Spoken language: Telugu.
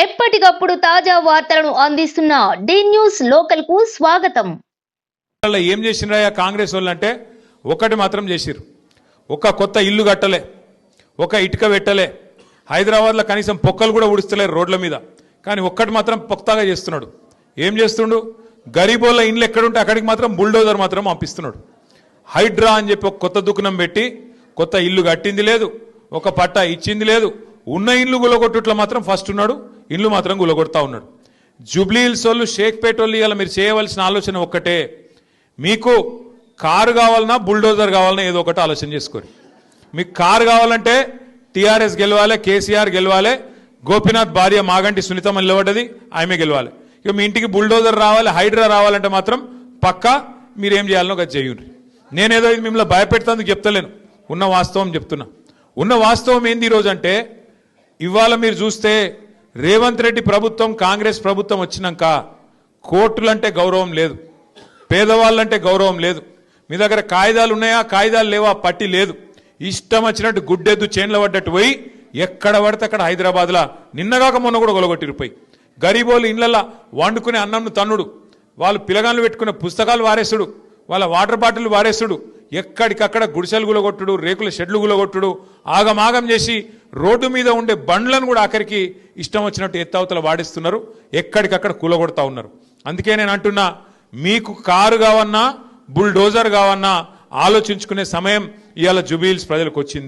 ఎప్పటికప్పుడు తాజా వార్తలను అందిస్తున్న డి న్యూస్ లోకల్ కు స్వాగతం. ఏం చేసినరా కాంగ్రెస్ వాళ్ళు అంటే ఒకటి మాత్రం చేసిరు. ఒక కొత్త ఇల్లు కట్టలే, ఒక ఇటుక పెట్టలే, హైదరాబాద్లో కనీసం పొక్కలు కూడా ఉడిస్తలేరు రోడ్ల మీద. కానీ ఒక్కటి మాత్రం పొక్తాగా చేస్తున్నాడు. ఏం చేస్తుండు? గరీబోళ్ళ ఇండ్లు ఎక్కడుంటే అక్కడికి మాత్రం బుల్డోజర్ మాత్రం పంపిస్తున్నాడు. హైడ్రా అని చెప్పి ఒక కొత్త దుకాణం పెట్టి కొత్త ఇల్లు కట్టింది లేదు, ఒక పట్టా ఇచ్చింది లేదు. ఉన్న ఇల్లు గులగొట్టుట్లో మాత్రం ఫస్ట్ ఉన్నాడు, ఇల్లు మాత్రం గులగొడతా ఉన్నాడు. జూబ్లీ హిల్స్ వాళ్ళు, షేక్పేట వాళ్ళు ఇలా మీరు చేయవలసిన ఆలోచన ఒక్కటే, మీకు కారు కావాలన్నా బుల్డోజర్ కావాలన్నా ఏదో ఒకటి ఆలోచన చేసుకోరు. మీకు కారు కావాలంటే టీఆర్ఎస్ గెలవాలి, కేసీఆర్ గెలవాలి, గోపీనాథ్ భార్య మాగంటి సునీతమ్మ నిలబడ్డది, ఆమె గెలవాలి. ఇక మీ ఇంటికి బుల్డోజర్ రావాలి, హైడ్రా రావాలంటే మాత్రం పక్కా మీరేం చేయాలనో అది చేయండి. నేనేదో ఇది మిమ్మల్ని భయపెడతానికి చెప్తలేను, ఉన్న వాస్తవం చెప్తున్నా. ఉన్న వాస్తవం ఏంది ఈరోజు అంటే, ఇవాళ మీరు చూస్తే రేవంత్ రెడ్డి ప్రభుత్వం, కాంగ్రెస్ ప్రభుత్వం వచ్చినాక కోర్టులంటే గౌరవం లేదు, పేదవాళ్ళంటే గౌరవం లేదు. మీ దగ్గర కాయిదాలు ఉన్నాయా, కాయిదాలు లేవా, పట్టి లేదు. ఇష్టం వచ్చినట్టు గుడ్డెద్దు చేన్ల పడ్డట్టు పోయి ఎక్కడ పడితే అక్కడ హైదరాబాద్లో నిన్నగాక మొన్న కూడా గొలగొట్టిరిపోయి గరీబోళ్ళు ఇళ్లల్లో వండుకునే అన్నంను తన్నుడు, వాళ్ళు పిలగాళ్ళు పెట్టుకునే పుస్తకాలు వారేసుడు, వాళ్ళ వాటర్ బాటిల్ వారేసుడు, ఎక్కడికక్కడ గుడిసెలు గులగొట్టుడు, రేకుల షెడ్లు గులగొట్టుడు, ఆగమాగం చేసి రోడ్డు మీద ఉండే బండ్లను కూడా ఆఖరికి ఇష్టం వచ్చినట్టు ఎత్తవతల వాడిస్తున్నారు, ఎక్కడికక్కడ కూలగొడతా ఉన్నారు. అందుకే నేను అంటున్నా, మీకు కారు కావన్నా బుల్డోజర్ కావన్నా ఆలోచించుకునే సమయం ఇవాళ జూబ్లీ హిల్స్ ప్రజలకు వచ్చింది.